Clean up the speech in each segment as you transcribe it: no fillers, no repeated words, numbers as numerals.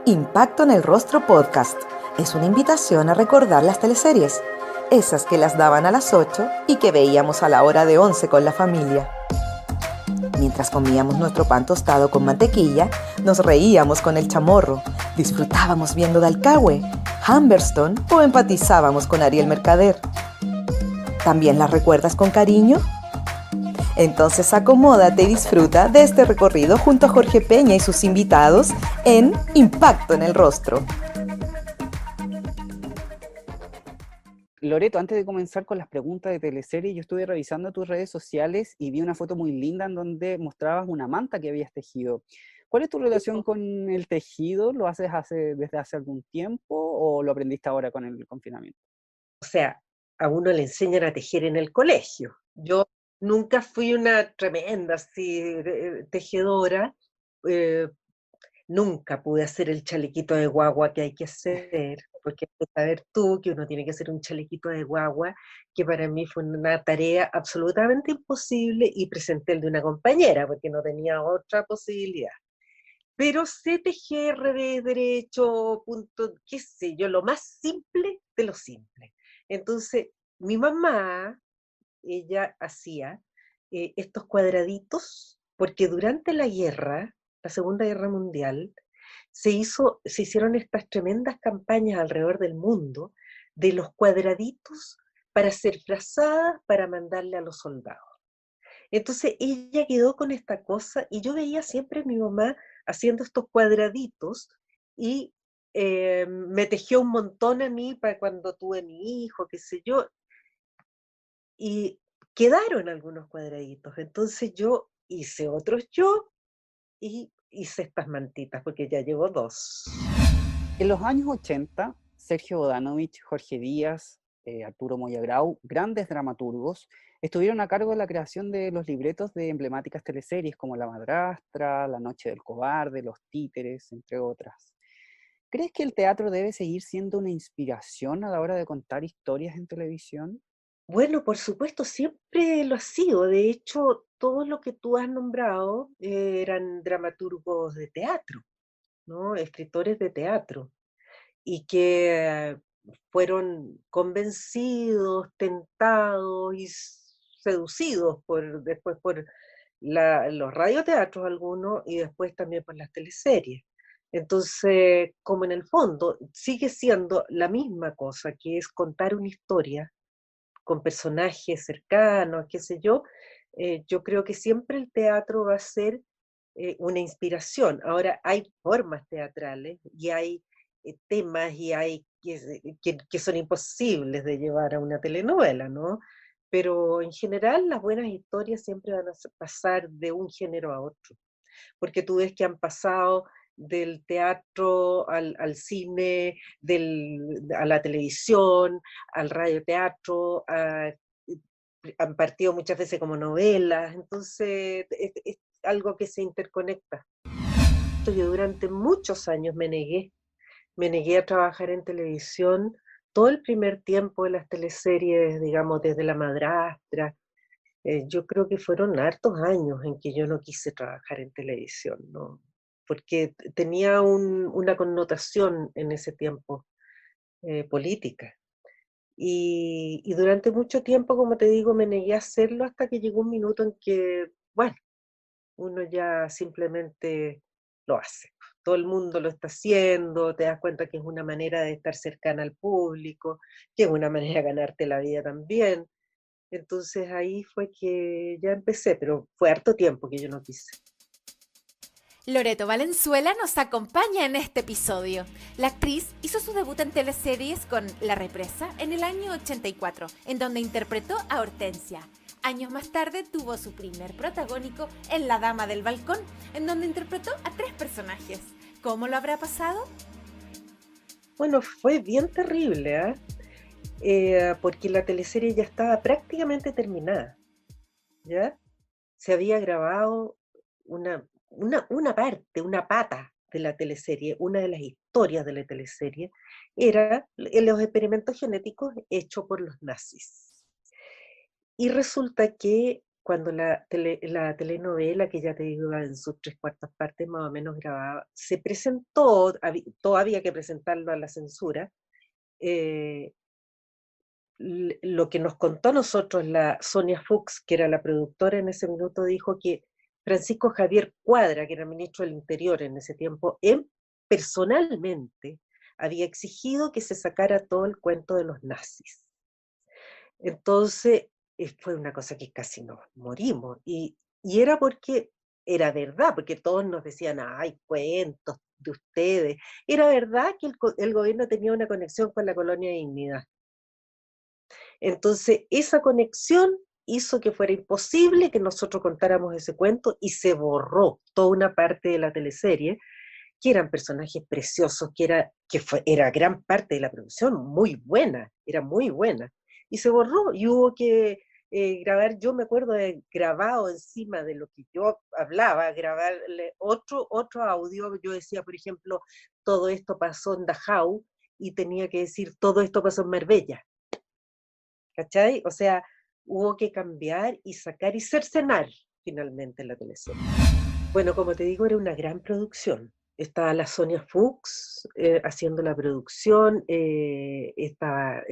Impacto en el Rostro Podcast es una invitación a recordar las teleseries, esas que las daban a las 8 y que veíamos a la hora de 11 con la familia. Mientras comíamos nuestro pan tostado con mantequilla, nos reíamos con el chamorro, disfrutábamos viendo Dalcahue, Humberstone o empatizábamos con Ariel Mercader. ¿También las recuerdas con cariño? Entonces acomódate y disfruta de este recorrido junto a Jorge Peña y sus invitados en Impacto en el Rostro. Loreto, antes de comenzar con las preguntas de teleserie, yo estuve revisando tus redes sociales y vi una foto muy linda en donde mostrabas una manta que habías tejido. ¿Cuál es tu relación con el tejido? ¿Lo haces desde hace algún tiempo o lo aprendiste ahora con el confinamiento? O sea, a uno le enseñan a tejer en el colegio. Yo nunca fui una tremenda así, tejedora, eh, nunca pude hacer el chalequito de guagua que hay que hacer, porque hay que saber tú que uno tiene que hacer un chalequito de guagua, que para mí fue una tarea absolutamente imposible y presenté el de una compañera, porque no tenía otra posibilidad. Pero sé tejer, revés, derecho, punto, qué sé yo, lo más simple de lo simple. Entonces, mi mamá, ella hacía estos cuadraditos, porque durante la guerra, la Segunda Guerra Mundial, se hicieron estas tremendas campañas alrededor del mundo de los cuadraditos para hacer frazadas para mandarle a los soldados. Entonces ella quedó con esta cosa y yo veía siempre a mi mamá haciendo estos cuadraditos y me tejió un montón a mí para cuando tuve mi hijo, qué sé yo, y quedaron algunos cuadraditos. Entonces yo hice otros yo y hice estas mantitas, porque ya llevo dos. En los años 80, Sergio Bodanovich, Jorge Díaz, Arturo Moyagrau, grandes dramaturgos, estuvieron a cargo de la creación de los libretos de emblemáticas teleseries como La Madrastra, La Noche del Cobarde, Los Títeres, entre otras. ¿Crees que el teatro debe seguir siendo una inspiración a la hora de contar historias en televisión? Bueno, por supuesto, siempre lo ha sido. De hecho, todo lo que tú has nombrado eran dramaturgos de teatro, ¿no? Escritores de teatro. Y que fueron convencidos, tentados y seducidos después por los radioteatros algunos y después también por las teleseries. Entonces, como en el fondo sigue siendo la misma cosa, que es contar una historia con personajes cercanos, qué sé yo creo que siempre el teatro va a ser una inspiración. Ahora, hay formas teatrales y hay temas y hay que son imposibles de llevar a una telenovela, ¿no? Pero en general las buenas historias siempre van a pasar de un género a otro, porque tú ves que han pasado del teatro al cine, a la televisión, al radioteatro, han partido muchas veces como novelas, entonces es algo que se interconecta. Yo durante muchos años me negué a trabajar en televisión, todo el primer tiempo de las teleseries, digamos, desde La Madrastra. Yo creo que fueron hartos años en que yo no quise trabajar en televisión, ¿no? Porque tenía una connotación en ese tiempo política. Y durante mucho tiempo, como te digo, me negué a hacerlo hasta que llegó un minuto en que, bueno, uno ya simplemente lo hace. Todo el mundo lo está haciendo, te das cuenta que es una manera de estar cercana al público, que es una manera de ganarte la vida también. Entonces ahí fue que ya empecé, pero fue harto tiempo que yo no quise. Loreto Valenzuela nos acompaña en este episodio. La actriz hizo su debut en teleseries con La Represa en el año 84, en donde interpretó a Hortensia. Años más tarde tuvo su primer protagónico en La Dama del Balcón, en donde interpretó a 3 personajes. ¿Cómo lo habrá pasado? Bueno, fue bien terrible, porque la teleserie ya estaba prácticamente terminada, ¿ya? Se había grabado una parte, una pata de la teleserie, una de las historias de la teleserie, era los experimentos genéticos hechos por los nazis. Y resulta que cuando la telenovela, que ya te digo, iba en sus 3/4 partes más o menos grabada, se presentó, todavía que presentarlo a la censura, eh, lo que nos contó a nosotros la Sonia Fuchs, que era la productora en ese minuto, dijo que Francisco Javier Cuadra, que era ministro del Interior en ese tiempo, él personalmente había exigido que se sacara todo el cuento de los nazis. Entonces, fue una cosa que casi nos morimos, y era porque era verdad, porque todos nos decían, ay, cuentos de ustedes. Era verdad que el gobierno tenía una conexión con la colonia Dignidad. Entonces, esa conexión hizo que fuera imposible que nosotros contáramos ese cuento, y se borró toda una parte de la teleserie, que eran personajes preciosos, era gran parte de la producción, muy buena, era muy buena, y se borró, y hubo que grabar. Yo me acuerdo de grabado encima de lo que yo hablaba, grabarle otro audio. Yo decía, por ejemplo, todo esto pasó en Dachau, y tenía que decir, todo esto pasó en Marbella. ¿Cachai? O sea, hubo que cambiar y sacar y cercenar finalmente la teleserie. Bueno, como te digo, era una gran producción. Estaba la Sonia Fuchs haciendo la producción, estaba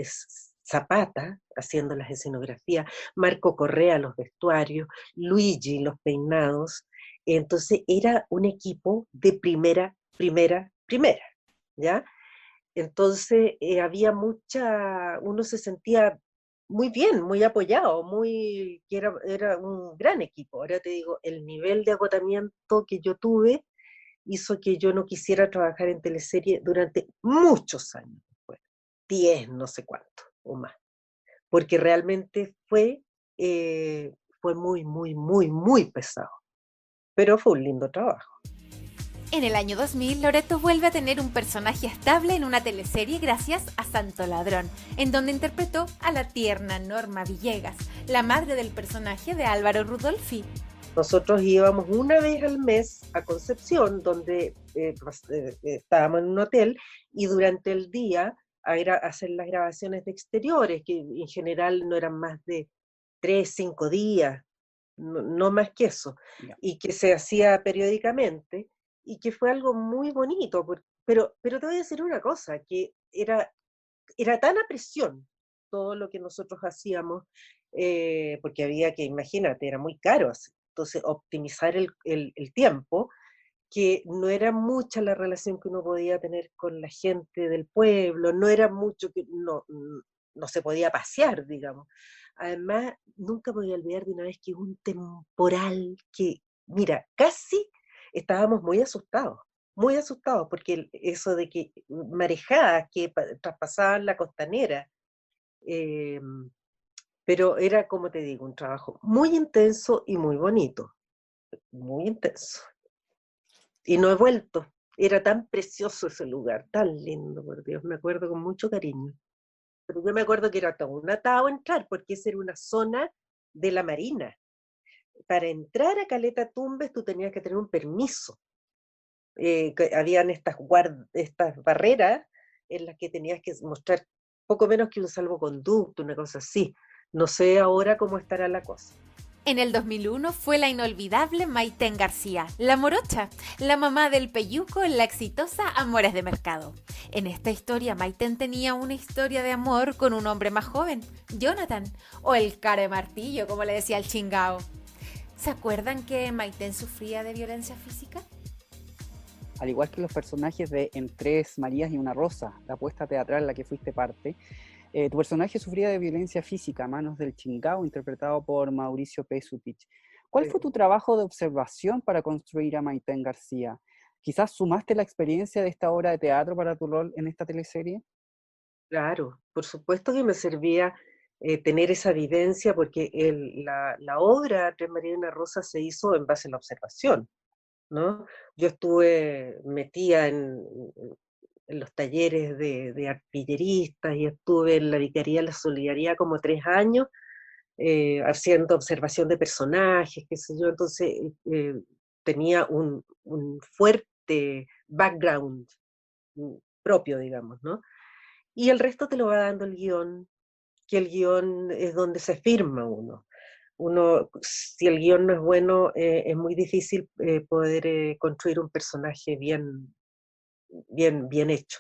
Zapata haciendo las escenografías, Marco Correa los vestuarios, Luigi los peinados. Entonces era un equipo de primera, ¿ya? Entonces uno se sentía muy bien, muy apoyado, que era un gran equipo. Ahora te digo, el nivel de agotamiento que yo tuve hizo que yo no quisiera trabajar en teleserie durante muchos años después, 10, no sé cuánto, o más, porque realmente fue muy, muy, muy, muy pesado, pero fue un lindo trabajo. En el año 2000, Loreto vuelve a tener un personaje estable en una teleserie gracias a Santo Ladrón, en donde interpretó a la tierna Norma Villegas, la madre del personaje de Álvaro Rudolphy. Nosotros íbamos una vez al mes a Concepción, donde estábamos en un hotel, y durante el día a hacer las grabaciones de exteriores, que en general no eran más de 3, 5 días, no más que eso, Ya. y que se hacía periódicamente, y que fue algo muy bonito, pero te voy a decir una cosa, que era tan a presión todo lo que nosotros hacíamos, porque había que, imagínate, era muy caro, entonces optimizar el tiempo, que no era mucha la relación que uno podía tener con la gente del pueblo, no era mucho, que no se podía pasear, digamos. Además, nunca me voy a olvidar de una vez que hubo un temporal que, mira, casi estábamos muy asustados, porque eso de que marejadas que traspasaban la costanera, eh, pero era, como te digo, un trabajo muy intenso y muy bonito, muy intenso. Y no he vuelto. Era tan precioso ese lugar, tan lindo, por Dios, me acuerdo con mucho cariño. Pero yo me acuerdo que era todo un atado entrar, porque esa era una zona de la Marina. Para entrar a Caleta Tumbes tú tenías que tener un permiso. Habían estas barreras en las que tenías que mostrar poco menos que un salvoconducto, una cosa así. No sé ahora cómo estará la cosa. En el 2001 fue la inolvidable Maiten García, la morocha, la mamá del Peyuco en la exitosa Amores de Mercado. En esta historia, Maiten tenía una historia de amor con un hombre más joven, Jonathan, o el cara de martillo, como le decía el chingao. ¿Se acuerdan que Maiten sufría de violencia física? Al igual que los personajes de En Tres Marías y una Rosa, la apuesta teatral en la que fuiste parte, tu personaje sufría de violencia física a manos del chingao, interpretado por Mauricio Pesutich. ¿Cuál fue tu trabajo de observación para construir a Maiten García? ¿Quizás sumaste la experiencia de esta obra de teatro para tu rol en esta teleserie? Claro, por supuesto que me servía tener esa vivencia, porque la obra Tres Marías y una Rosa se hizo en base a la observación, ¿no? Yo estuve metida en los talleres de artilleristas, y estuve en la Vicaría de la Solidaridad como 3 años, haciendo observación de personajes, qué sé yo. Entonces tenía un fuerte background propio, digamos, ¿no? Y el resto te lo va dando el guión, que el guión es donde se firma uno. Si el guión no es bueno, es muy difícil poder construir un personaje bien hecho.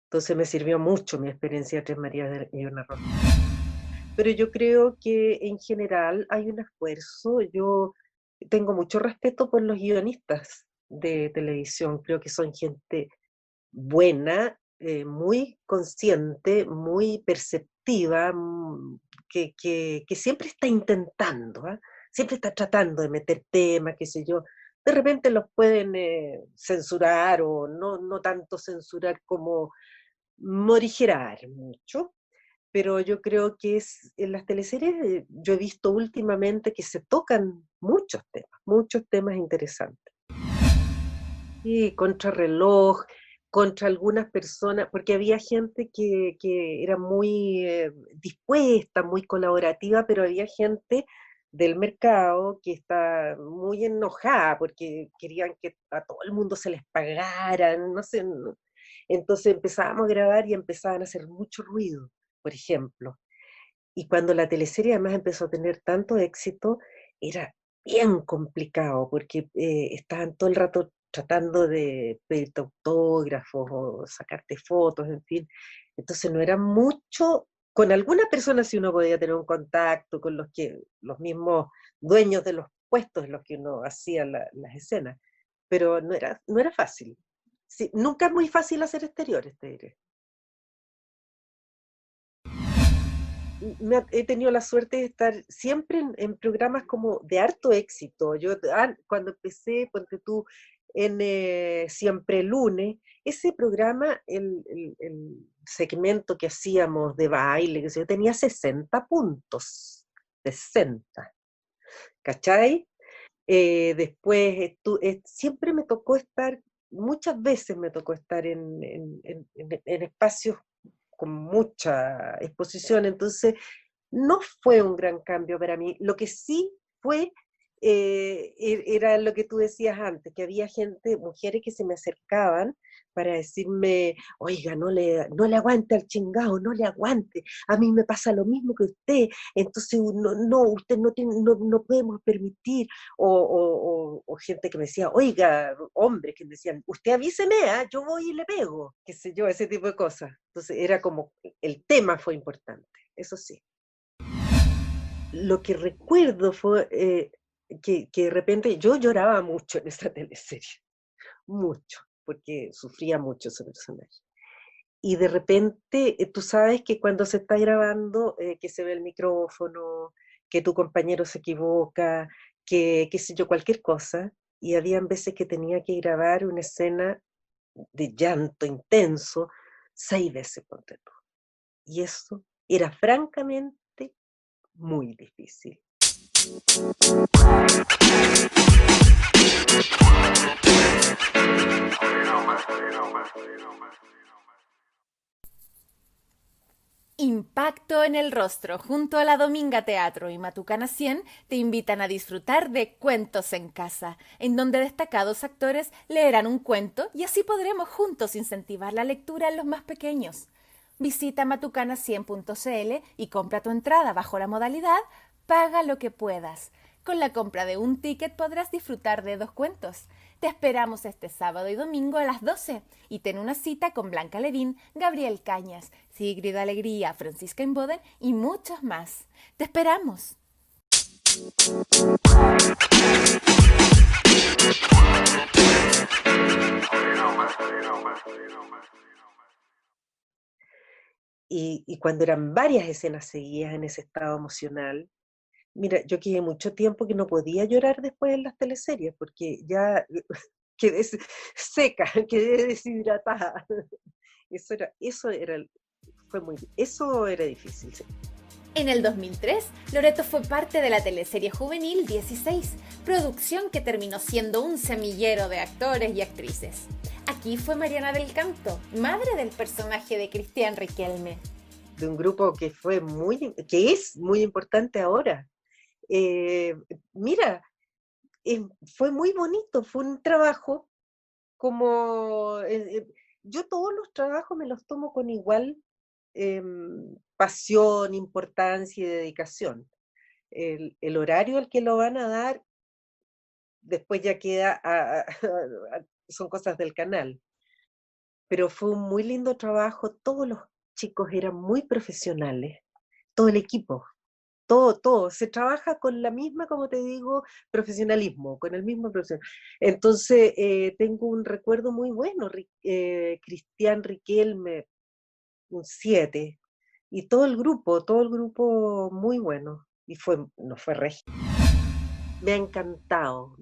Entonces me sirvió mucho mi experiencia de Tres Marías y una Rosa. Pero yo creo que en general hay un esfuerzo. Yo tengo mucho respeto por los guionistas de televisión. Creo que son gente buena, muy consciente, muy perceptiva, que siempre está intentando, ¿ah? Siempre está tratando de meter temas, qué sé yo. De repente los pueden censurar o no tanto censurar como morigerar mucho, pero yo creo que en las teleseries yo he visto últimamente que se tocan muchos temas interesantes. Sí, contrarreloj, contra algunas personas, porque había gente que era muy dispuesta, muy colaborativa, pero había gente del mercado que está muy enojada porque querían que a todo el mundo se les pagara, no sé. Entonces empezábamos a grabar y empezaban a hacer mucho ruido, por ejemplo. Y cuando la teleserie además empezó a tener tanto éxito, era bien complicado, porque estaban todo el rato tratando de pedirte autógrafos o sacarte fotos, en fin. Entonces no era mucho, con algunas personas sí uno podía tener un contacto, con los mismos dueños de los puestos en los que uno hacía las escenas, pero no era fácil. Sí, nunca es muy fácil hacer exteriores, te diré. He tenido la suerte de estar siempre en programas como de harto éxito. Cuando empecé, ponte tú, en Siempre Lunes, ese programa, el segmento que hacíamos de baile, que sé yo, tenía 60 puntos, 60, ¿cachai? Después, siempre me tocó estar, muchas veces me tocó estar en espacios con mucha exposición, entonces no fue un gran cambio para mí. Lo que sí fue, era lo que tú decías antes, que había mujeres que se me acercaban para decirme, oiga, no le aguante al chingado, no le aguante, a mí me pasa lo mismo que usted, entonces usted no podemos permitir, o gente que me decía, oiga, hombres que me decían, usted avíseme, yo voy y le pego, qué sé yo, ese tipo de cosas. Entonces era como, el tema fue importante, eso sí. Lo que recuerdo fue que de repente yo lloraba mucho en esa teleserie, mucho, porque sufría mucho ese personaje. Y de repente, tú sabes que cuando se está grabando, que se ve el micrófono, que tu compañero se equivoca, que qué sé yo, cualquier cosa, y habían veces que tenía que grabar una escena de llanto intenso 6 veces, ponte tú. Y eso era francamente muy difícil. Impacto en el Rostro, junto a la Dominga Teatro y Matucana 100, te invitan a disfrutar de Cuentos en Casa, en donde destacados actores leerán un cuento y así podremos juntos incentivar la lectura en los más pequeños. Visita matucana100.cl y compra tu entrada bajo la modalidad Paga lo que puedas. Con la compra de un ticket podrás disfrutar de 2 cuentos. Te esperamos este sábado y domingo a las 12 y ten una cita con Blanca Levín, Gabriel Cañas, Sigrid Alegría, Francisca Inboden y muchos más. ¡Te esperamos! Y cuando eran varias escenas seguidas en ese estado emocional, mira, yo quedé mucho tiempo que no podía llorar después en las teleseries, porque ya quedé seca, quedé deshidratada. Eso era difícil. Sí. En el 2003, Loreto fue parte de la teleserie juvenil 16, producción que terminó siendo un semillero de actores y actrices. Aquí fue Mariana del Canto, madre del personaje de Cristian Riquelme. De un grupo que es muy importante ahora. Mira, fue muy bonito, fue un trabajo como... yo todos los trabajos me los tomo con igual pasión, importancia y dedicación. el horario al que lo van a dar, después ya queda, son cosas del canal. Pero fue un muy lindo trabajo, todos los chicos eran muy profesionales, todo el equipo, todo, se trabaja con la misma, como te digo, profesionalismo, con el mismo profesionalismo. Entonces, tengo un recuerdo muy bueno, Cristian Riquelme, un 7, y todo el grupo muy bueno, y no fue regio. Me ha encantado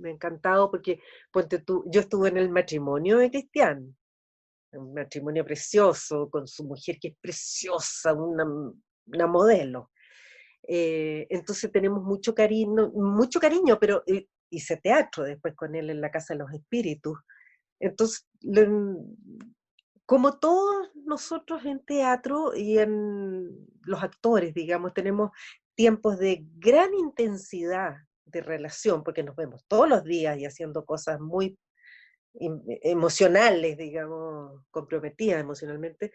porque, ponte tú, yo estuve en el matrimonio de Cristian, un matrimonio precioso, con su mujer que es preciosa, una modelo. Entonces tenemos mucho cariño, pero hice teatro después con él en la Casa de los Espíritus. Entonces, como todos nosotros en teatro y en los actores, digamos, tenemos tiempos de gran intensidad de relación, porque nos vemos todos los días y haciendo cosas muy emocionales, digamos, comprometidas emocionalmente,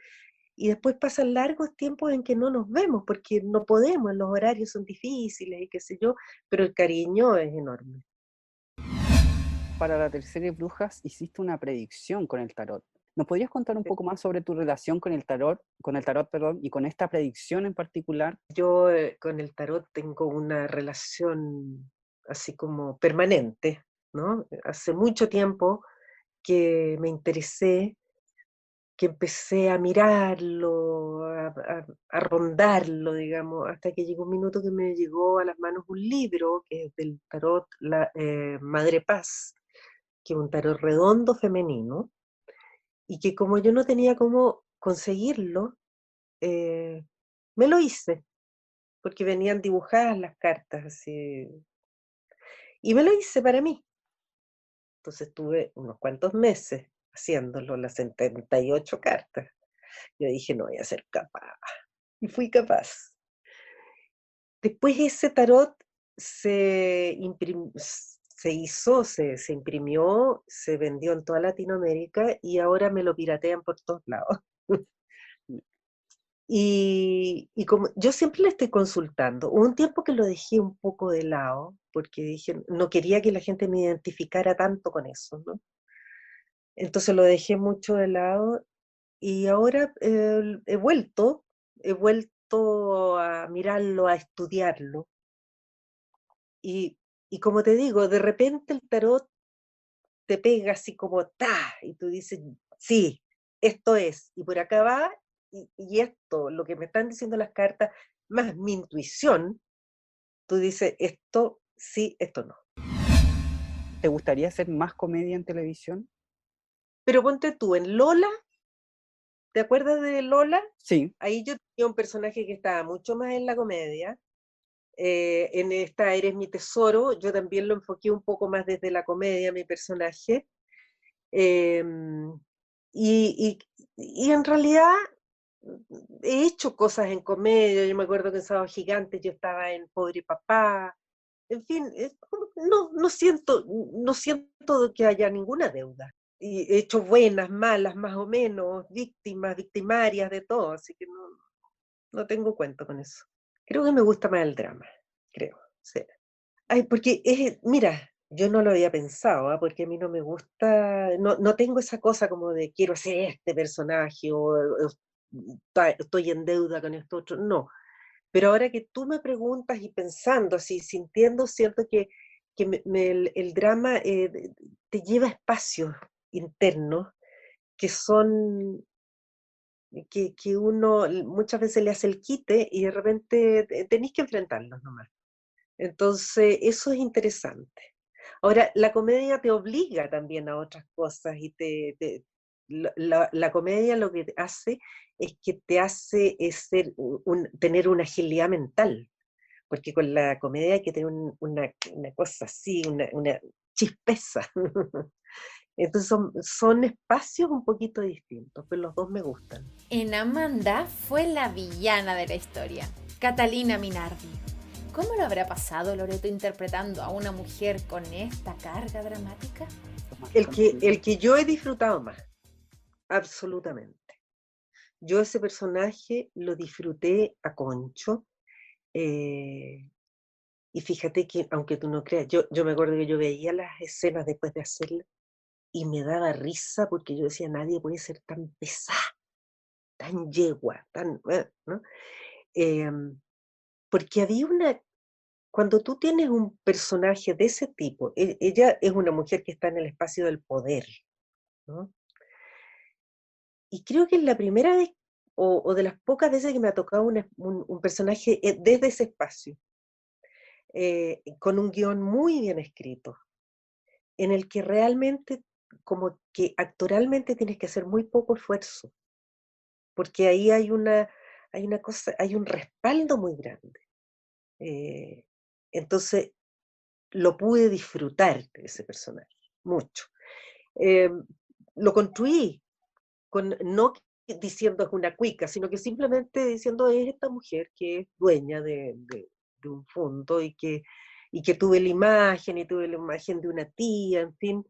y después pasan largos tiempos en que no nos vemos, porque no podemos, los horarios son difíciles y qué sé yo, pero el cariño es enorme. Para la tercera Brujas hiciste una predicción con el tarot. ¿Nos podrías contar un poco más sobre tu relación con el tarot, perdón, y con esta predicción en particular? Yo con el tarot tengo una relación así como permanente, ¿no? Hace mucho tiempo que me interesé, que empecé a mirarlo, a rondarlo, digamos, hasta que llegó un minuto que me llegó a las manos un libro, que es del tarot Madre Paz, que es un tarot redondo femenino, y que como yo no tenía cómo conseguirlo, eh, me lo hice, porque venían dibujadas las cartas, así, y me lo hice para mí. Entonces estuve unos cuantos meses haciéndolo, las 78 cartas. Yo dije, no voy a ser capaz. Y fui capaz. Después ese tarot se imprimió, se vendió en toda Latinoamérica y ahora me lo piratean por todos lados. Y como yo siempre le estoy consultando, hubo un tiempo que lo dejé un poco de lado, porque dije, no quería que la gente me identificara tanto con eso, ¿no? Entonces lo dejé mucho de lado y ahora he vuelto a mirarlo, a estudiarlo. Y, y como te digo, de repente el tarot te pega así como ¡ta! Y tú dices, sí, esto es, y por acá va, y esto, lo que me están diciendo las cartas, más mi intuición, tú dices, esto sí, esto no. ¿Te gustaría hacer más comedia en televisión? Pero ponte tú, en Lola, ¿te acuerdas de Lola? Sí. Ahí yo tenía un personaje que estaba mucho más en la comedia. En esta Eres mi tesoro, yo también lo enfoqué un poco más desde la comedia, mi personaje. Em, y, y en realidad he hecho cosas en comedia, yo me acuerdo que en Sábado Gigante yo estaba en Pobre Papá, en fin, no siento que haya ninguna deuda. Y he hecho buenas, malas, más o menos, víctimas, victimarias, de todo, así que no tengo cuento con eso. Creo que me gusta más el drama, creo, sí. Ay, porque mira, yo no lo había pensado, ¿ah? Porque a mí no me gusta, no tengo esa cosa como de quiero hacer este personaje o estoy en deuda con esto otro, no. Pero ahora que tú me preguntas y pensando así, sintiendo, siento que el drama te lleva a espacios internos que son, que uno muchas veces le hace el quite y de repente tenés que enfrentarlos nomás. Entonces, eso es interesante. Ahora, la comedia te obliga también a otras cosas y la comedia lo que hace es que te hace tener una agilidad mental, porque con la comedia hay que tener una cosa así, una chispeza. Entonces son espacios un poquito distintos, pero los dos me gustan. En Amanda fue la villana de la historia, Catalina Minardi. ¿Cómo lo habrá pasado Loreto interpretando a una mujer con esta carga dramática? El que yo he disfrutado más, absolutamente. Yo ese personaje lo disfruté a concho. Y fíjate que, aunque tú no creas, yo me acuerdo que yo veía las escenas después de hacerlas y me daba risa porque yo decía, nadie puede ser tan pesada, tan yegua, tan, ¿no? Em, Porque había cuando tú tienes un personaje de ese tipo, ella es una mujer que está en el espacio del poder, ¿no? Y creo que es la primera vez, o de las pocas veces que me ha tocado un personaje desde ese espacio, con un guión muy bien escrito, en el que realmente, como que actoralmente tienes que hacer muy poco esfuerzo, porque ahí hay una cosa, hay un respaldo muy grande. Eh, entonces, lo pude disfrutar de ese personaje, mucho. Eh, lo construí, no diciendo es una cuica, sino que simplemente diciendo es esta mujer que es dueña de un fondo y que tuve y tuve la imagen de una tía, en fin.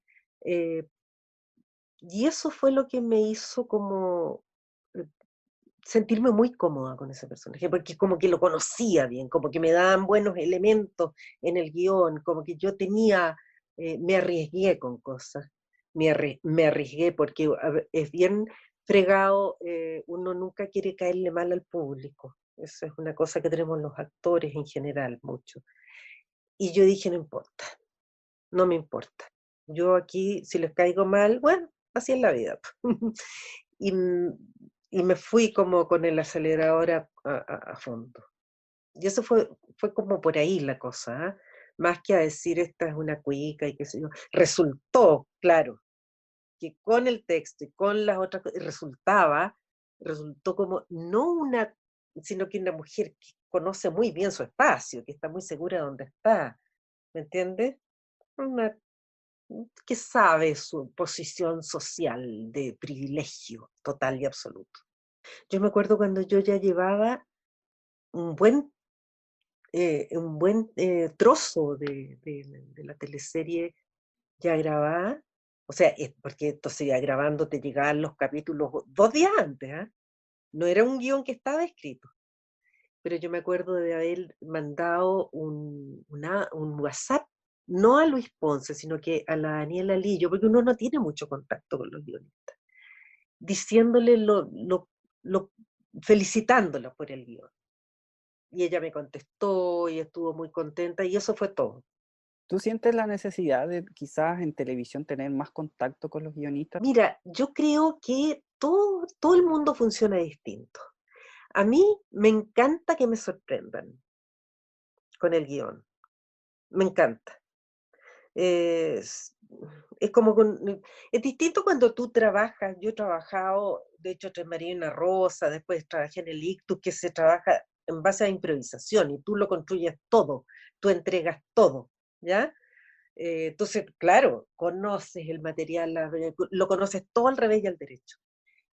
eh, y eso fue lo que me hizo como eh, sentirme muy cómoda con ese personaje, porque como que lo conocía bien, como que me daban buenos elementos en el guión, como que yo tenía, me arriesgué con cosas, me arriesgué porque es bien fregado, uno nunca quiere caerle mal al público, esa es una cosa que tenemos los actores en general mucho, y yo dije, no importa, no me importa, yo aquí si les caigo mal, bueno, así es la vida. y, y me fui como con el acelerador a fondo. Y eso fue como por ahí la cosa, ¿ah? Más que a decir esta es una cuica y qué sé yo. Resultó, claro, que con el texto y con las otras cosas, resultó como no una, sino que una mujer que conoce muy bien su espacio, que está muy segura de dónde está, ¿me entiendes? Una que sabe su posición social de privilegio total y absoluto. Yo me acuerdo cuando yo ya llevaba un buen trozo de la teleserie ya grabada, o sea, porque entonces ya grabando te llegaban los capítulos 2 días antes, ¿ah? No era un guión que estaba escrito, pero yo me acuerdo de haber mandado un WhatsApp, no a Luis Ponce, sino que a la Daniela Lillo, porque uno no tiene mucho contacto con los guionistas, diciéndole felicitándola por el guión. Y ella me contestó y estuvo muy contenta y eso fue todo. ¿Tú sientes la necesidad de quizás en televisión tener más contacto con los guionistas? Mira, yo creo que todo el mundo funciona distinto. A mí me encanta que me sorprendan con el guión, me encanta. Es, es como es distinto cuando tú trabajas, yo he trabajado, de hecho, Tres María y una Rosa, después trabajé en el Ictus, que se trabaja en base a improvisación y tú lo construyes todo, tú entregas todo, ¿ya? Entonces, claro, conoces el material, lo conoces todo al revés y al derecho.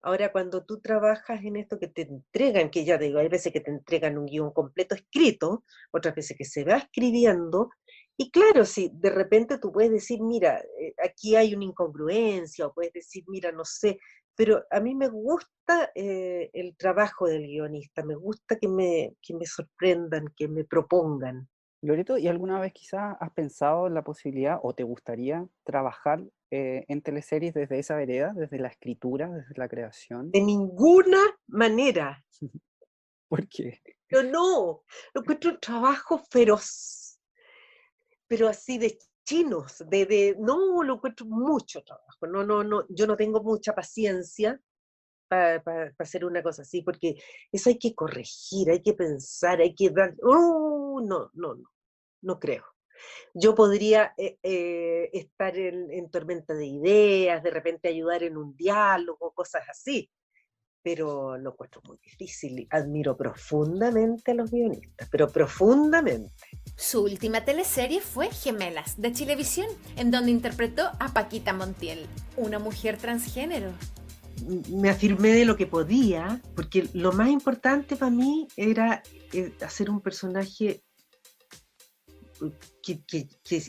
Ahora, cuando tú trabajas en esto que te entregan, que ya te digo, hay veces que te entregan un guión completo escrito, otras veces que se va escribiendo, y claro, si de repente tú puedes decir, mira, aquí hay una incongruencia, o puedes decir, mira, no sé, pero a mí me gusta el trabajo del guionista, me gusta que me sorprendan, que me propongan. Loreto, ¿y alguna vez quizás has pensado en la posibilidad o te gustaría trabajar en teleseries desde esa vereda, desde la escritura, desde la creación? De ninguna manera, ¿Por qué? pero no, lo encuentro un trabajo feroz, pero así de chinos, no, lo encuentro mucho trabajo, no, yo no tengo mucha paciencia para hacer una cosa así, porque eso hay que corregir, hay que pensar, hay que dar, no creo. Yo podría estar en tormenta de ideas, de repente ayudar en un diálogo, cosas así, pero lo encuentro muy difícil. Admiro profundamente a los guionistas, pero profundamente. Su última teleserie fue Gemelas, de Chilevisión, en donde interpretó a Paquita Montiel, una mujer transgénero. Me afirmé de lo que podía, porque lo más importante para mí era hacer un personaje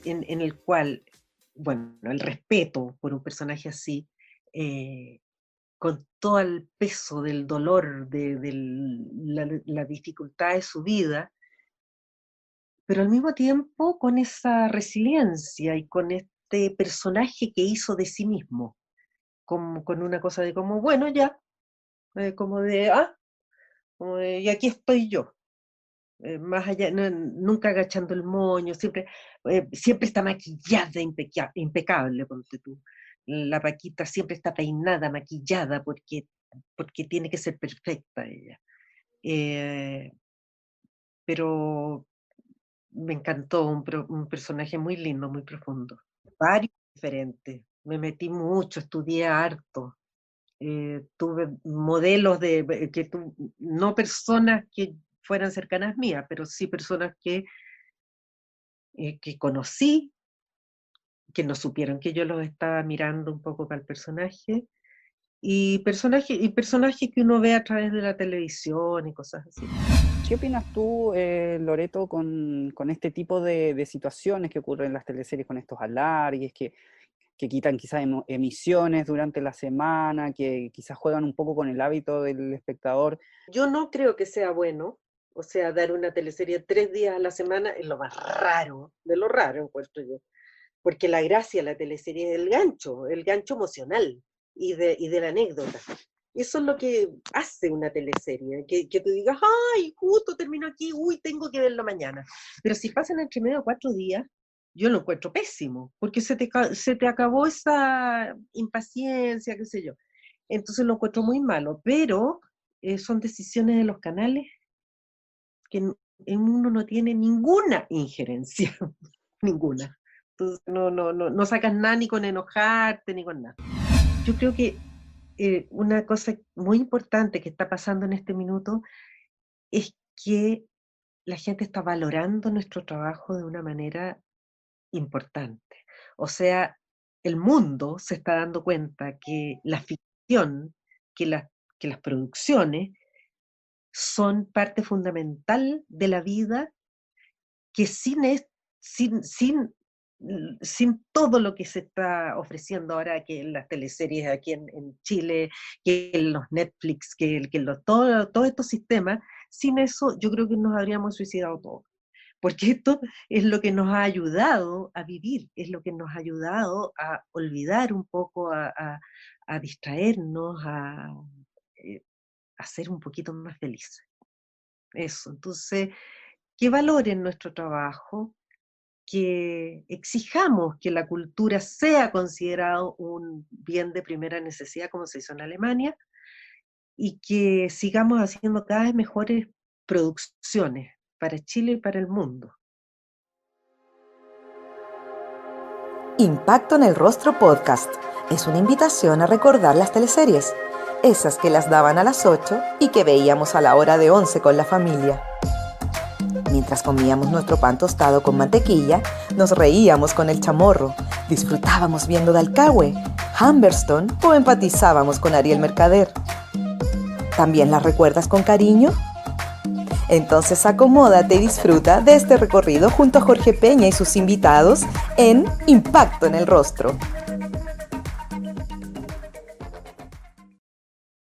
en el cual, bueno, el respeto por un personaje así, eh, con todo el peso del dolor, de la dificultad de su vida, pero al mismo tiempo con esa resiliencia y con este personaje que hizo de sí mismo, como, con una cosa de como, bueno, ya, como de, y aquí estoy yo. Más allá, nunca agachando el moño, siempre está maquillada, impecable, ponte tú. La Paquita siempre está peinada, maquillada, porque tiene que ser perfecta ella. Pero me encantó, un personaje muy lindo, muy profundo. Varios diferentes, me metí mucho, estudié harto. Tuve modelos no personas que fueran cercanas mías, pero sí personas que conocí, que no supieron que yo los estaba mirando un poco para el personaje, y personajes que uno ve a través de la televisión y cosas así. ¿Qué opinas tú, Loreto, con este tipo de situaciones que ocurren en las teleseries, con estos alargues, que quitan quizás emisiones durante la semana, que quizás juegan un poco con el hábito del espectador? Yo no creo que sea bueno, o sea, dar una teleserie 3 días a la semana es lo más raro, de lo raro encuentro yo, porque la gracia de la teleserie es el gancho emocional y de la anécdota. Eso es lo que hace una teleserie, que tú digas, ay, justo terminó aquí, uy, tengo que verlo mañana. Pero si pasan entre medio 4 días, yo lo encuentro pésimo, porque se te acabó esa impaciencia, qué sé yo. Entonces lo encuentro muy malo, pero son decisiones de los canales que en uno no tiene ninguna injerencia, ninguna. Entonces no sacas nada ni con enojarte, ni con nada. Yo creo que una cosa muy importante que está pasando en este minuto es que la gente está valorando nuestro trabajo de una manera importante. O sea, el mundo se está dando cuenta que la ficción, que las producciones son parte fundamental de la vida, que sin todo lo que se está ofreciendo ahora, que en las teleseries aquí en Chile, que en los Netflix, todos estos sistemas, sin eso yo creo que nos habríamos suicidado todos. Porque esto es lo que nos ha ayudado a vivir, es lo que nos ha ayudado a olvidar un poco, a distraernos, a ser un poquito más felices. Eso, entonces, que valoren nuestro trabajo, que exijamos que la cultura sea considerado un bien de primera necesidad, como se hizo en Alemania, y que sigamos haciendo cada vez mejores producciones para Chile y para el mundo. Impacto en el Rostro Podcast es una invitación a recordar las teleseries, esas que las daban a las 8 y que veíamos a la hora de 11 con la familia. Mientras comíamos nuestro pan tostado con mantequilla, nos reíamos con el chamorro, disfrutábamos viendo Dalcahue, Humberstone o empatizábamos con Ariel Mercader. ¿También las recuerdas con cariño? Entonces acomódate y disfruta de este recorrido junto a Jorge Peña y sus invitados en Impacto en el Rostro.